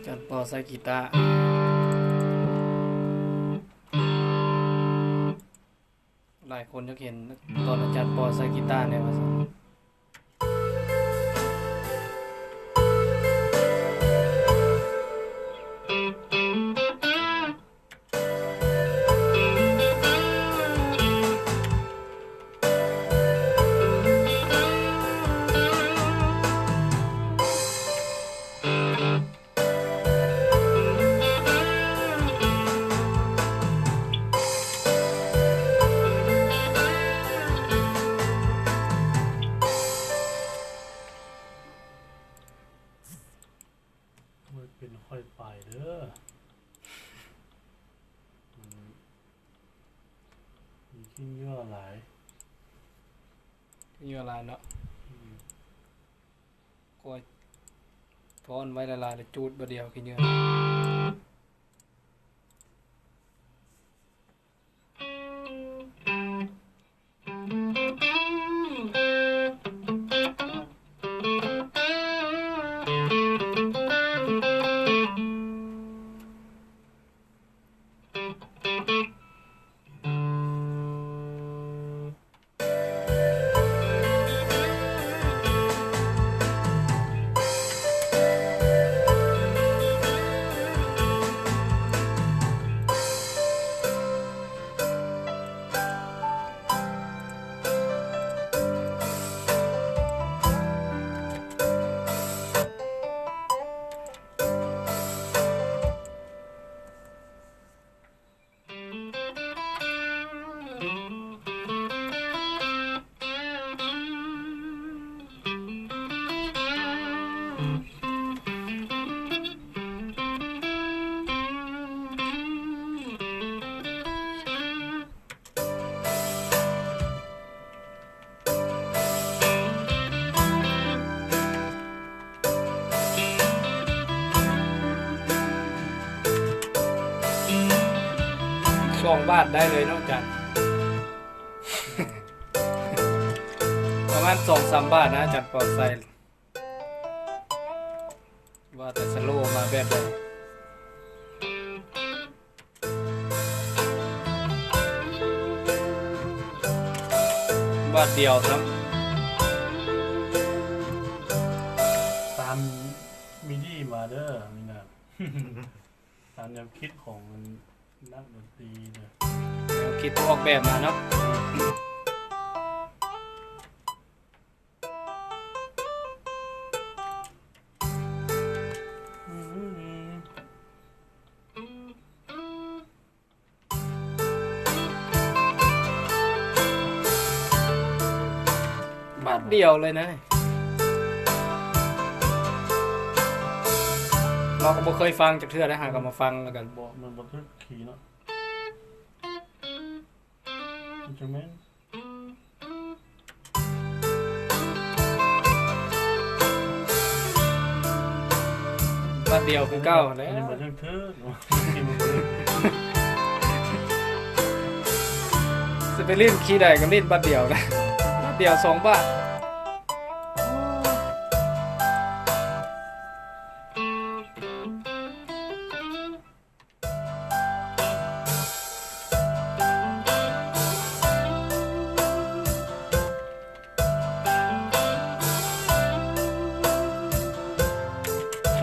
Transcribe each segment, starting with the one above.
จันปอใส่กีตาร์หลายคนจะเห็นตอนอาจารย์ปอใส่กีตาร์เนี่ยว่าเป็นค่อยไปเด้อมีขี้เยื่อหลายมีเวลาเนาะก็ทอนไว้ละลายแล้วจูดบ่เดียวกินเยอะ2 บาทได้เลยเนาะอาจารย์ ประมาณ 2-3 บาทนะอาจารย์ปอใส่ว่าแต่สโลว์มาแบบใดบาทเดียวครับ ตามมิดี้มาเด้อนี่นะ ตามแนวคิดของนักดนตรีเนี่ย แนวคิดออกแบบมาเนาะบาทเดียวเลยนะเราก็บ่เคยฟังจากเทื่อได้หาก็มาฟังแล้วกัน บอกมันบันทึกขี่เนาะอินสตรูเมนต์ บาทเดียวคือเก้า อัน แล้ว นี้บันทึกเธอเนาะที่มันบันทึก จะไปเล่นคีย์ใดก็เล่นบาทเดียวนะบาทเดียว2 บาท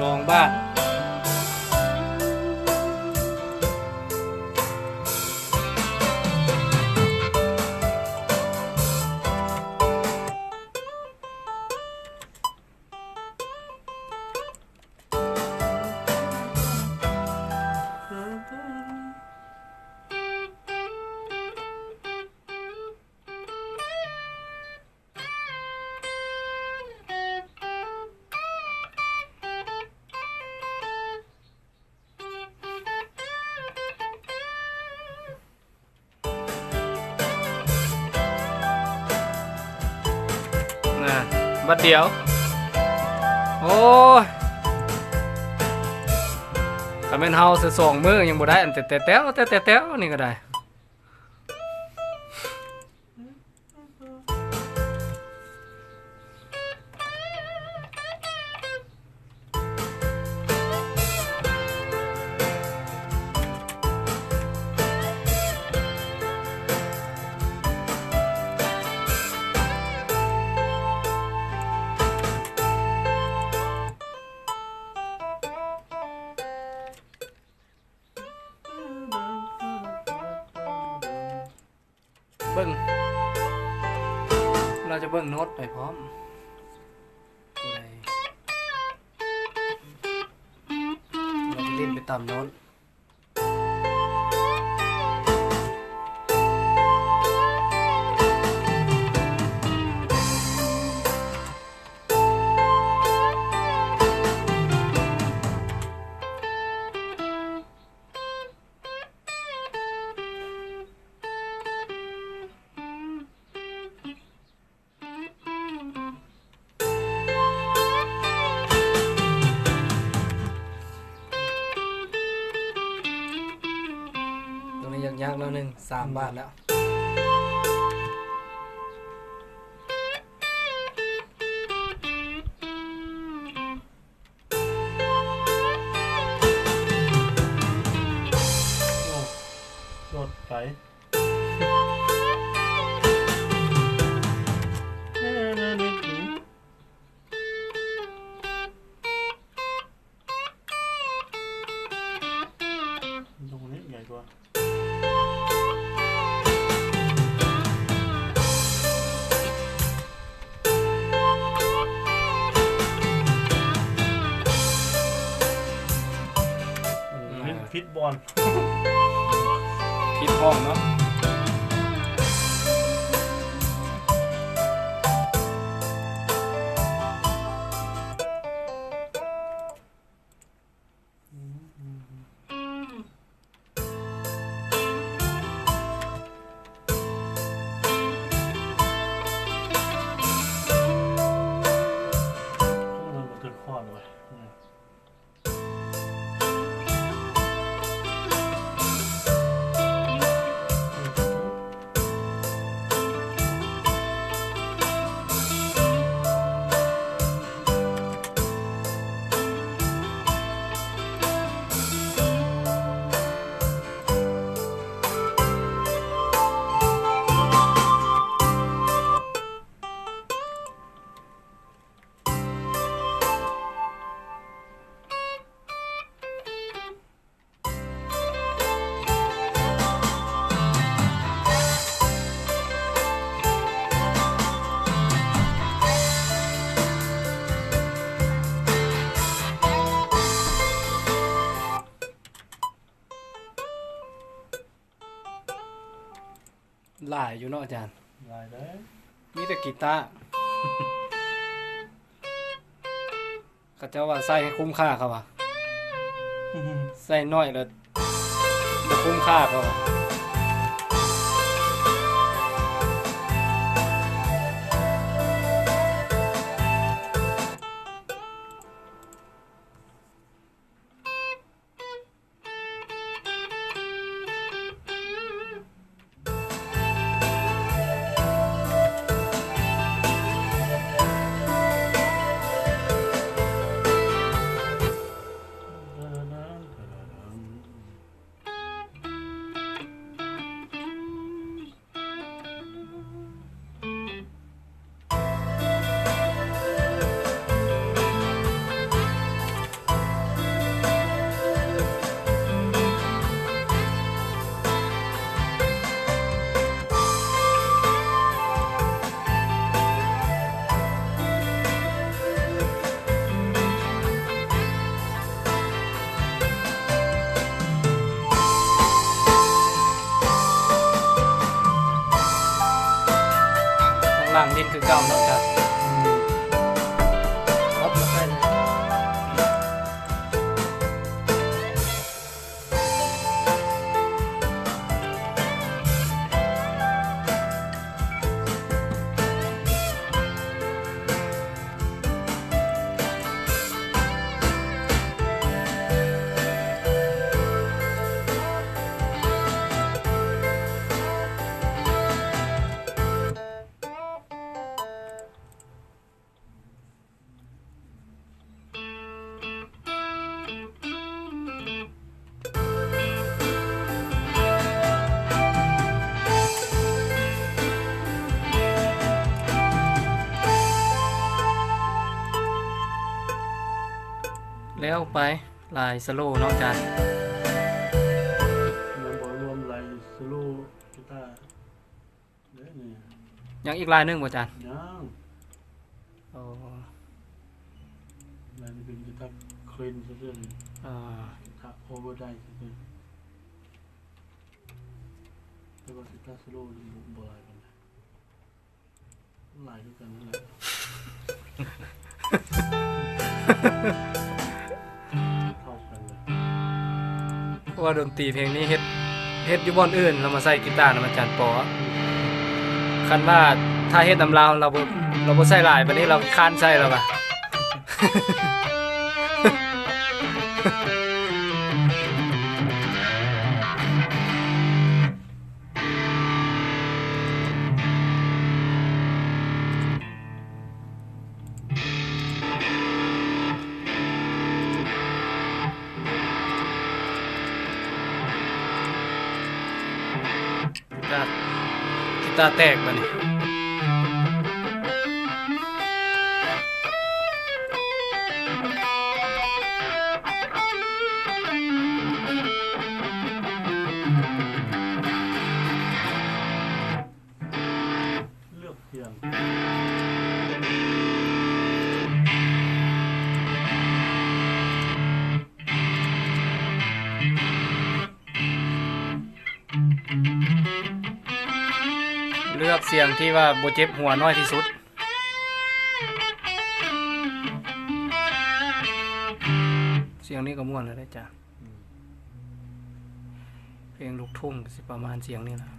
2 บาทนะบาทเดียวโอ้ยถ้าแม่นเฮาสิ2 มื้อยังบ่ได้อันแต่แต้วนี่ก็ได้ เบิ่งเราจะเบิ่งโน้ตไปพร้อมตัวใดเราจะเล่นไปตามโน้ตยากแล้วหนึ่ง3 บาทแล้วโดดไปตรงนี้ใหญ่กว่าพิษบอล คิดห้องเนาะมันมาถึงข้อเลยหลายอยู่เนาะอาจารย์ ลายได้ มีแต่กีตาร์เขาเจ้าว่าใส่ให้คุ้มค่าเขาว่ะใส่น้อยแล้วบ่คุ้มค่าเขาว่ะข้างล่างเล่นคือเก่าเนาะอาจารย์ ครับมาใส่เลย แล้วไปลายสโลว์เนาะอาจารย์ มันบอกรวมลายสโลูกีตาร์ ยังอีกลายหนึงบ่อาจารย์ ยัง โอ้ นั่นเป็นกีตาร์เคลนซะเรื่อง อ่า ถ้าโอเวอร์ได้ซะเรื่องแต่ว่ากีตาร์โซโล่นี่บ่หลายปานใดหลายด้วยกันนั่นแหละเท่ากันเลย เพราะว่าดนตรีเพลงนี้เฮ็ดอยู่บ่อนอื่นเรามาใส่กีตาร์นำอาจารย์ปอคันว่าถ้าเฮ็ดนำลาวเราบ่ใส่หลายบัดนี้เราค้านใส่แล้วว่ะ กีตาร์แตกบัดนี้เลือกเสียงเลือกเสียงที่ว่าบ่เจ็บหัวน้อยที่สุดเสียงนี้ก็ม่วนแล้วได้อจ้ะเพลงลูกทุ่งก็สิประมาณเสียงนี้ล่ะ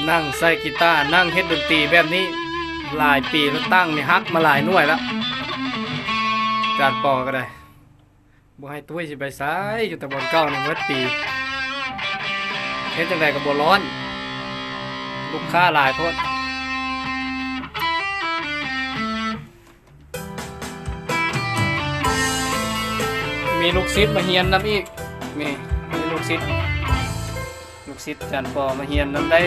นั่งใส่กีตาร์นั่งเฮ็ดดนตรีแบบนี้หลายปีแล้วตั้งนี่ฮักมาหลายหน่วยแล้วจานปอก็ได้บ่ให้ตุ้ยสิไปซ้ายอยู่แต่บอนเก้านี่หมดปีเฮ็ดจังไดก็บ่ร้อนลูกค้าหลายโพดมีลูกศิษย์มาเฮียนนำอีกมีลูกศิษย์จานปอมาเฮียนนำได้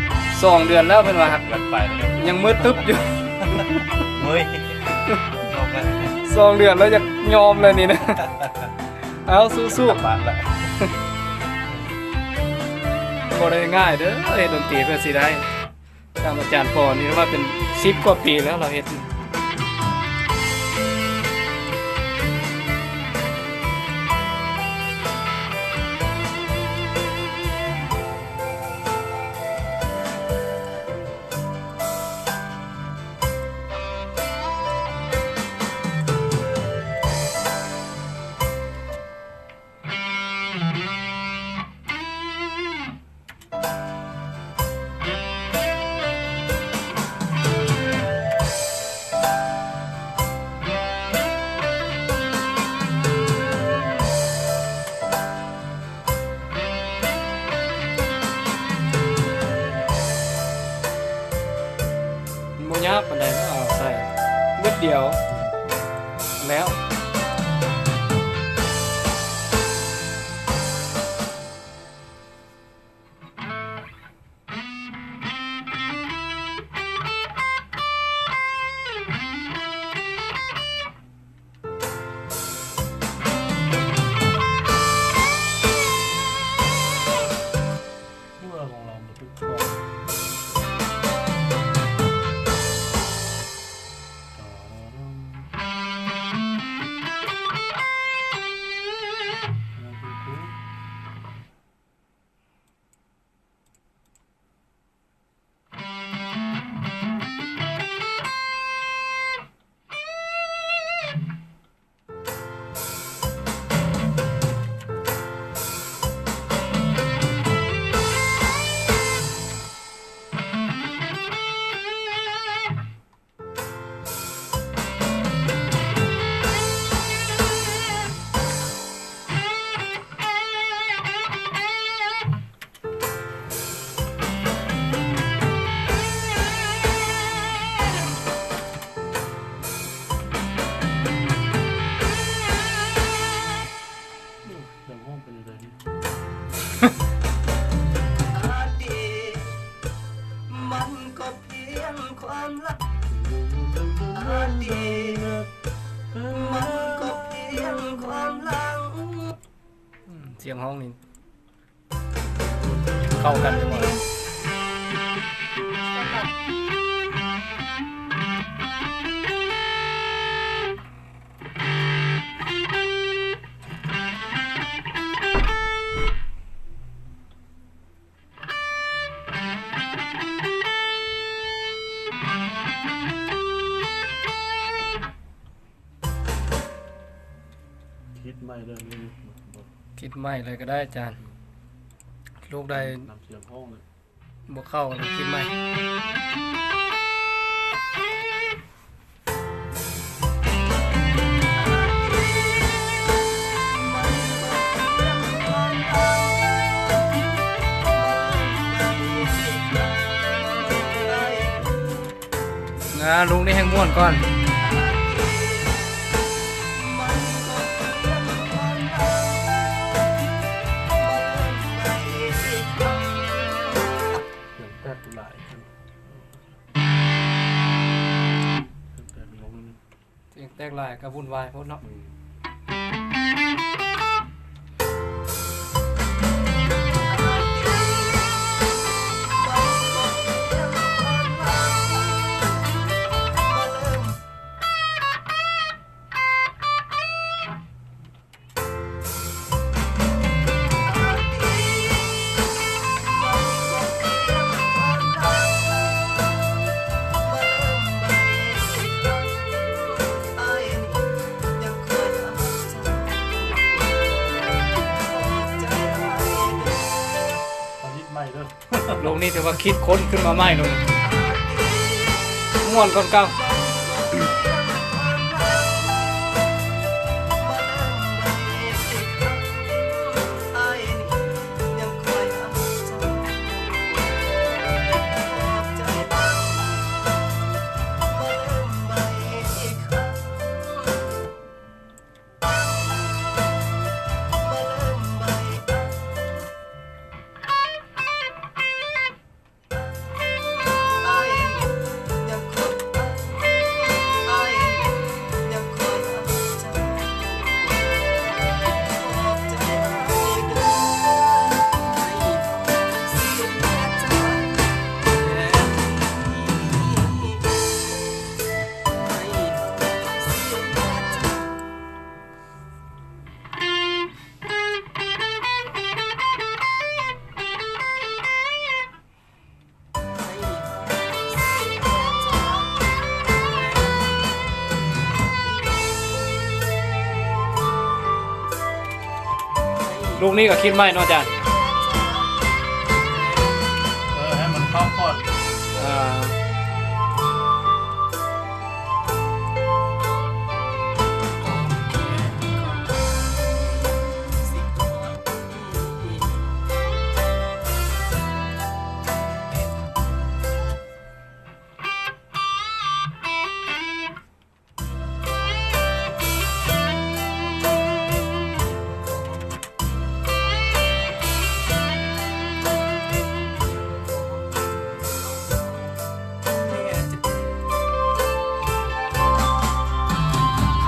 2 เดือนแล้วเพิ่นว่า เกินไปเลย ยังมืดตึ๊บอยู่ เฮ้ยลงแล้ว 2 เดือนแล้วอยากยอมเลยนี่นะ เอาสู้ กลับบ้านละ ๆบ่ได้ง่ายเด้อเฮ็ดดนตรีเพื่อสิได้ตามอาจารย์ปอนี่ว่าเป็น10 กว่าปีแล้วเราเฮ็ดบ่ยากปานใดเนาะใส่นิดเดียวแล้วเมื่อของเรามาทุกคนต่อ เข้ากันหมดคิดไม่เด้อนี่บ่ คิดไม่เลยก็ได้อาจารย์ลูกได้ นำเสียงห้องเลย บวกเข้าเลยคิดไม่ลุงนี่ให้ม่วนก่อนเสียงแตกหลายขึ้นเสียงแตกลงนี่ เสียงแตกลายก็วุ่นวายพุ่นเนาะ ตอนนี้ไม่เด้อ ลุงนี่ถือว่าคิดค้นขึ้นมาใหม่ลุงม่วนก่อนเก่าลุงนี่ก็คิดไม่เนาะอาจารย์ ให้มันเข้าคอด อ่า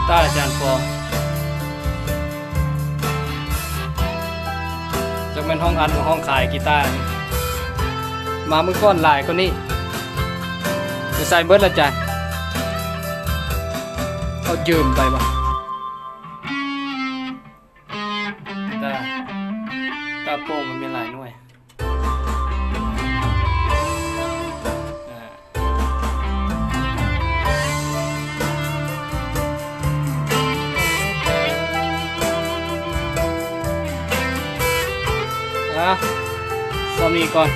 ตาอาจารย์ปอจะเป็นห้องอัดหรือห้องขายกีตาร์นี่มาเมื่อก้อนหลายก็นี่จะใส่เบิร์ดละอาจารย์เขายืมไปบ่ตาตาโป่งมันมีหลายหน่วยสามีก่อน